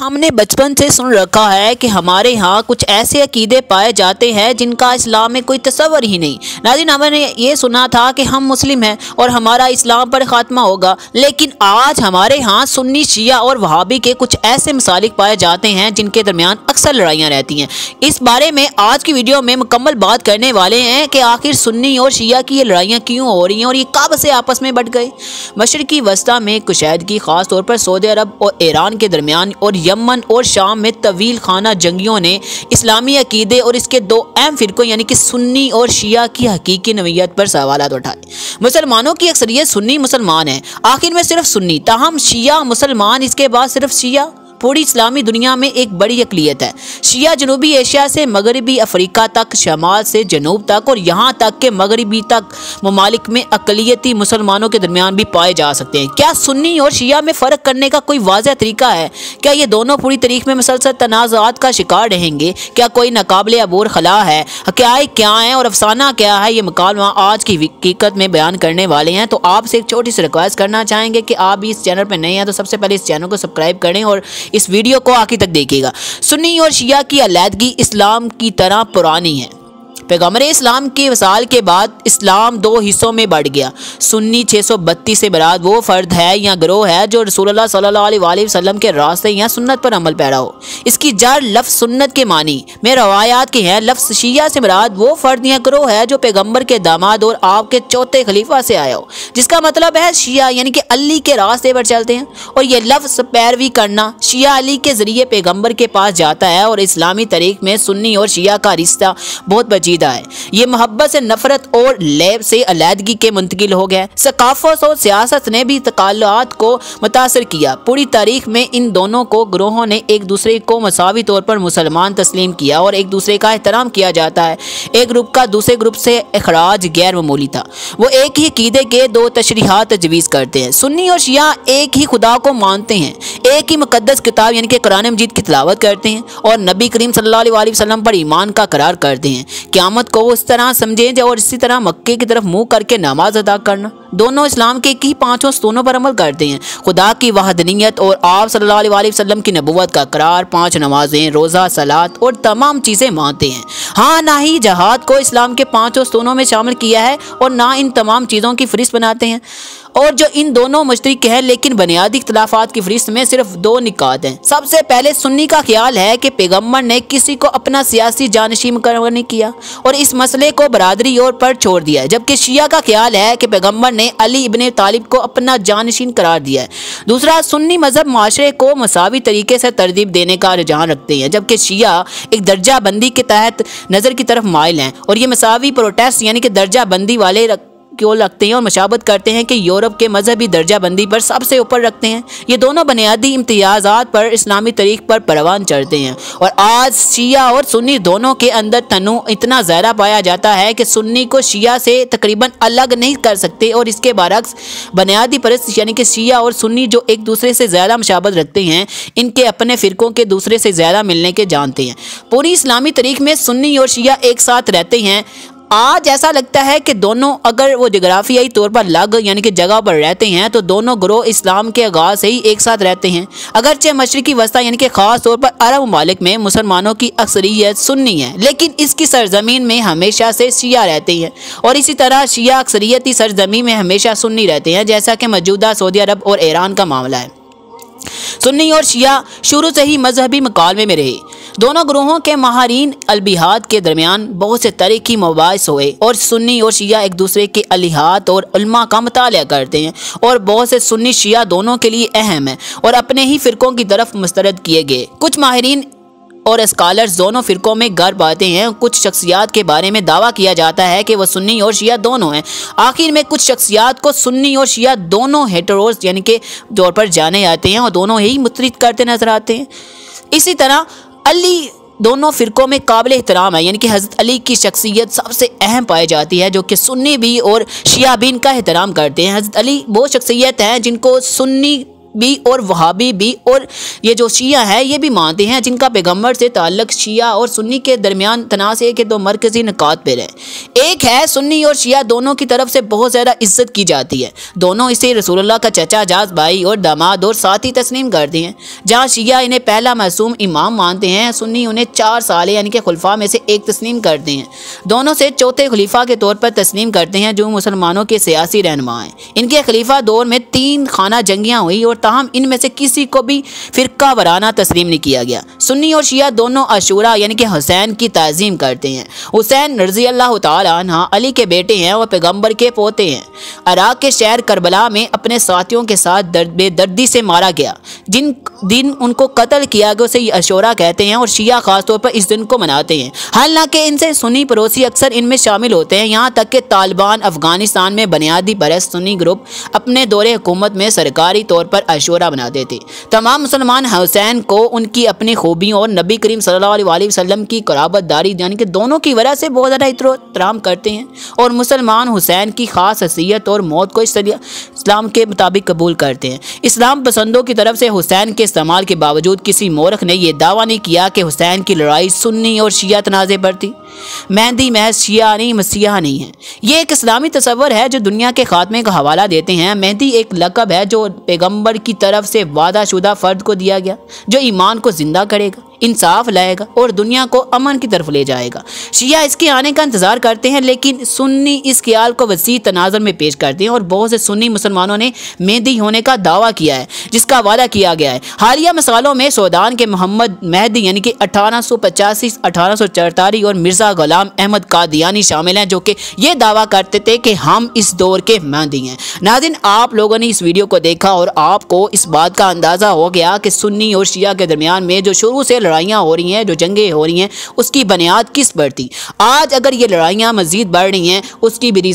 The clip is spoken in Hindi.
हमने बचपन से सुन रखा है कि हमारे यहाँ कुछ ऐसे अकीदे पाए जाते हैं जिनका इस्लाम में कोई तस्वर ही नहीं। नाज़रीन, हमने ये सुना था कि हम मुस्लिम हैं और हमारा इस्लाम पर ख़ात्मा होगा, लेकिन आज हमारे यहाँ सुन्नी, शिया और वहाबी के कुछ ऐसे मसालिक पाए जाते हैं जिनके दरमियान अक्सर लड़ाइयाँ रहती हैं। इस बारे में आज की वीडियो में मुकम्मल बात करने वाले हैं कि आखिर सुन्नी और शिया की ये लड़ाइयाँ क्यों हो रही हैं और ये कब से आपस में बढ़ गए। मशरिकी वस्ता में कुशैदगी ख़ास तौर पर सऊदी अरब और ईरान के दरमियान और यमन और शाम में तवील खाना जंगियों ने इस्लामी अकीदे और इसके दो अहम फ़िरकों यानी कि सुन्नी और शिया की हकीकी नवीयत पर सवालात उठाए। मुसलमानों की अक्सरियत सुन्नी मुसलमान है, आखिर में सिर्फ सुन्नी, ताहम शिया मुसलमान, इसके बाद सिर्फ शिया। पूरी इस्लामी दुनिया में एक बड़ी अक़लियत है। शिया जनूबी एशिया से मगरबी अफ्रीका तक, शमाल से जनूब तक और यहाँ तक के मगरबी तक ममालिक में अक़लियती मुसलमानों के दरमियान भी पाए जा सकते हैं। क्या सुन्नी और शिया में फ़र्क करने का कोई वाज़ेह तरीका है? क्या ये दोनों पूरी तारीख में मुसलसल तनाज़ात का शिकार रहेंगे? क्या कोई नाकाबिले अबूर खला है? क्या है और अफसाना क्या है? ये मुकालमा आज की हकीकत में बयान करने वाले हैं। तो आपसे एक छोटी सी रिक्वेस्ट करना चाहेंगे कि आप भी इस चैनल पर नए हैं तो सबसे पहले इस चैनल को सब्सक्राइब करें और इस वीडियो को आखिर तक देखिएगा। सुन्नी और शिया की अलहदगी इस्लाम की तरह पुरानी है। पैगम्बर इस्लाम के वसाल के बाद इस्लाम दो हिस्सों में बढ़ गया। सुन्नी 632 से मुराद वो फ़र्द है या गिरोह है जो रसूलुल्लाह सल्लल्लाहु अलैहि वसल्लम के रास्ते या सुन्नत पर अमल पैरा हो। इसकी जड़ लफ्ज़ सुन्नत के मानी में रवायात के हैं। लफ्ज़ शिया से मुराद वो फ़र्द या गिरोह है जो पैगम्बर के दामाद और आपके चौथे खलीफा से आया हो, जिसका मतलब है शिया यानी कि अली के रास्ते पर चलते हैं। और ये लफ्ज़ पैरवी करना, शिया अली के ज़रिए पैगम्बर के पास जाता है और इस्लामी तरीक़ में सुन्नी और शिया का रिश्ता बहुत बची है। ये मोहब्बत से नफरत और लैब से अलहदगी के मुंतकिल हो गया। सकाफत और सियासत ने भी तकालुआत को मुतासर किया। पूरी तारीख में इन दोनों को ग्रोहों ने एक दूसरे को मसावी तौर पर मुसलमान तस्लीम किया और एक दूसरे का एहतराम किया जाता है। एक ग्रुप का दूसरे ग्रुप से इखराज गैर मामूली था। वो एक ही अकीदे के दो तशरीहात तजवीज़ करते हैं। सुन्नी और शिया एक ही खुदा को मानते हैं, एक ही मुकद्दस किताब यानी कि कुरान मजीद की तिलावत करते हैं और नबी करीम सल्लल्लाहु अलैहि वसल्लम पर ईमान का करार करते हैं। क़यामत को उस तरह समझें और इसी तरह मक्के की तरफ मुंह करके नमाज अदा करना। दोनों इस्लाम के ही पांचों स्तूनों पर अमल करते हैं। खुदा की वहदनियत और आप सल्लल्लाहु अलैहि वसल्लम की नबुव्वत का करार, 5 नमाजें, रोज़ा, सलात और तमाम चीज़ें मानते हैं। हाँ, ना ही जहाद को इस्लाम के पांचों स्तूनों में शामिल किया है और ना इन तमाम चीज़ों की फहरिस्त बनाते हैं। और जो इन दोनों मुश्तरक हैं, लेकिन बुनियादी इख्तिलाफात की फहरिस्त में सिर्फ 2 निकात हैं। सबसे पहले सुन्नी का ख्याल है कि पैगम्बर ने किसी को अपना सियासी जानशीन मुकर्रर नहीं किया और इस मसले को बरादरी और पर छोड़ दिया है, जबकि शिया का ख्याल है कि पैगम्बर ने अली इब्ने तालिब को अपना जानशीन करार दिया है। दूसरा, सुन्नी मजहब माशरे को मसावी तरीके से तरतीब देने का रुझान रखते हैं, जबकि शिया एक दर्जा बंदी के तहत नज़र की तरफ माइल हैं और ये मसावी प्रोटेस्ट यानी कि दर्जा बंदी वाले क्यों लगते हैं और मशाबत करते हैं कि यूरोप के मजहबी दर्जा बंदी पर सबसे ऊपर रखते हैं। ये दोनों बुनियादी इम्तियाज़ात पर इस्लामी तरीक़ पर परवान चढ़ते हैं और आज शिया और सुन्नी दोनों के अंदर तनु इतना ज़्यादा पाया जाता है कि सुन्नी को शिया से तकरीबन अलग नहीं कर सकते और इसके बरअक्स बुनियादी परस्त यानी कि शिया और सुन्नी जो एक दूसरे से ज़्यादा मशाबत रखते हैं, इनके अपने फ़िरकों के दूसरे से ज़्यादा मिलने के जानते हैं। पूरी इस्लामी तरीक़ में सुन्नी और शिया एक साथ रहते हैं। आज ऐसा लगता है कि दोनों अगर वो जोग्राफियाई तौर पर अलग यानी कि जगह पर रहते हैं तो दोनों ग्रोह इस्लाम के आगाज़ से ही एक साथ रहते हैं। अगरचे मशरिकी वस्ता यानी कि ख़ास तौर पर अरब ममालिक में मुसलमानों की अक्सरियत सुन्नी है, लेकिन इसकी सरजमीन में हमेशा से शिया रहते हैं और इसी तरह शिया अक्सरियती सरजमीन में हमेशा सुन्नी रहते हैं, जैसा कि मौजूदा सऊदी अरब और ईरान का मामला है। सुन्नी और शिया शुरू से ही मजहबी मुकालमे में रहे। दोनों ग्रोहों के माहरीन अलबिहात के दरमियान बहुत से तरीक़ी मबाहिस हुए और सुन्नी और शिया एक दूसरे के अलिहात और उल्मा का मुताला करते हैं और बहुत से सुन्नी शिया दोनों के लिए अहम है और अपने ही फ़िरकों की तरफ मुस्तरद किए गए। कुछ माहिरीन और स्कॉलर्स दोनों फ़िरकों में गर्व पाते हैं। कुछ शख्सियात के बारे में दावा किया जाता है कि वह सुन्नी और शिया दोनों हैं। आखिर में कुछ शख्सियात को सुन्नी और शिया दोनों हेटेरोस यानी कि तौर पर जाने जाते हैं और दोनों ही मुतरिद करते नजर आते हैं। इसी तरह अली दोनों फ़िरकों में काबिल एहतराम है, यानी कि हज़रत अली की शख्सियत सबसे अहम पाई जाती है जो कि सुन्नी भी और शिया भी इनका एहतराम करते हैं। हज़रत अली वो शख्सियत हैं जिनको सुन्नी भी और वहाबी भी और ये जो शिया है ये भी मानते हैं, जिनका पैगम्बर से ताल्लुक शिया और सुन्नी के दरमियान तनाज़े के दो मरकजी निकात पर है। एक है सुन्नी और शिया दोनों की तरफ से बहुत ज़्यादा इज्जत की जाती है। दोनों इसे रसूलुल्लाह का चचा जाज भाई और दामाद और साथी तस्लीम करते हैं। जहाँ शिया इन्हें पहला मासूम इमाम मानते हैं, सुन्नी उन्हें 4 साल यानी कि खुलफा में से एक तस्लीम करते हैं। दोनों से चौथे खलीफा के तौर पर तस्लीम करते हैं जो मुसलमानों के सियासी रहनुमा हैं। इनके खलीफा दौर में 3 खाना जंगियाँ हुई और ताहम इनमें से किसी को भी फ़िरका वराना तस्लीम नहीं किया गया। सुन्नी और शिया दोनों अशूरा यानी कि हुसैन की ताज़ीम करते हैं। हुसैन रज़ी अल्लाह तआला अन्हु अली के बेटे हैं और पैगम्बर के पोते हैं। इराक़ के शहर करबला में अपने साथियों के साथ बेदर्दी से मारा गया। जिन दिन उनको कत्ल किया गया उसे अशूरा कहते हैं और शिया ख़ास तौर पर इस दिन को मनाते हैं। हालांकि इनसे सुन्नी पड़ोसी अक्सर इनमें शामिल होते हैं। यहाँ तक कि तालिबान अफ़गानिस्तान में बुनियादी परस्त सुन्नी ग्रुप अपने दौरे हुकूमत में सरकारी तौर पर अशूरा मनाते थे। तमाम मुसलमान हुसैन को उनकी अपनी खूबियों और नबी करीम सल्लल्लाहु अलैहि वसल्लम की क़राबतदारी यानी कि दोनों की वजह से बहुत ज़्यादा इत्तराम करते हैं और मुसलमान हुसैन की ख़ास हैसियत और मौत को इस्लाम के मुताबिक कबूल करते हैं। इस्लाम पसंदों की तरफ से हुसैन के इस्तेमाल के बावजूद किसी मौरख ने यह दावा नहीं किया कि हुसैन की लड़ाई सुन्नी और शिया तनाज़े पर थी। मेहदी महज शिया नहीं मसीहा नहीं है। ये एक इस्लामी तस्वर है जो दुनिया के खात्मे का हवाला देते हैं। मेहदी एक लक़ब है जो पैगम्बर की तरफ से वादा शुदा फ़र्द को दिया गया, जो ईमान को ज़िंदा करेगा, इंसाफ लाएगा और दुनिया को अमन की तरफ ले जाएगा। शिया इसके आने का इंतज़ार करते हैं, लेकिन सुन्नी इस ख्याल को वसी तनाज़ुर में पेश करते हैं और बहुत से सुन्नी मुसलमानों ने मेहदी होने का दावा किया है जिसका वादा किया गया है। हालिया मिसालों में सूडान के मोहम्मद मेहदी यानी कि 1885, 1844 और मिर्ज़ा ग़ुलाम अहमद कादियानी शामिल हैं जो कि ये दावा करते थे कि हम इस दौर के मेहदी हैं। नाज़रीन, आप लोगों ने इस वीडियो को देखा और आपको इस बात का अंदाज़ा हो गया कि सुन्नी और शिया के दरमियान में जो शुरू से लड़ाइयाँ हो रही हैं, जो जंगें हो रही हैं, उसकी बुनियाद किस पर थी। आज अगर ये लड़ाइयाँ मज़ीद बढ़ रही हैं उसकी भी रीज़न